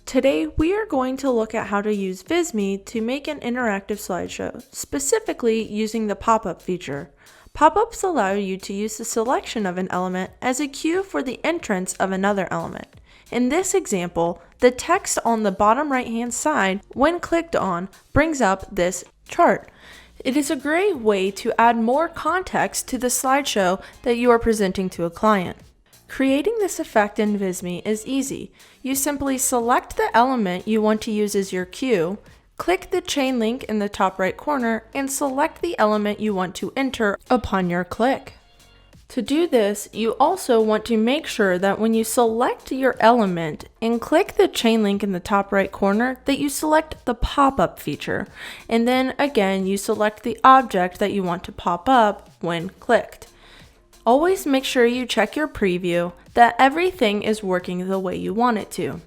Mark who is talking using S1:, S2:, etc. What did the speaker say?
S1: Today, we are going to look at how to use Visme to make an interactive slideshow, specifically using the pop-up feature. Pop-ups allow you to use the selection of an element as a cue for the entrance of another element. In this example, the text on the bottom right-hand side, when clicked on, brings up this chart. It is a great way to add more context to the slideshow that you are presenting to a client. Creating this effect in Visme is easy. You simply select the element you want to use as your cue, click the chain link in the top right corner, and select the element you want to enter upon your click. To do this, you also want to make sure that when you select your element and click the chain link in the top right corner, that you select the pop-up feature. And then again, you select the object that you want to pop up when clicked. Always make sure you check your preview that everything is working the way you want it to.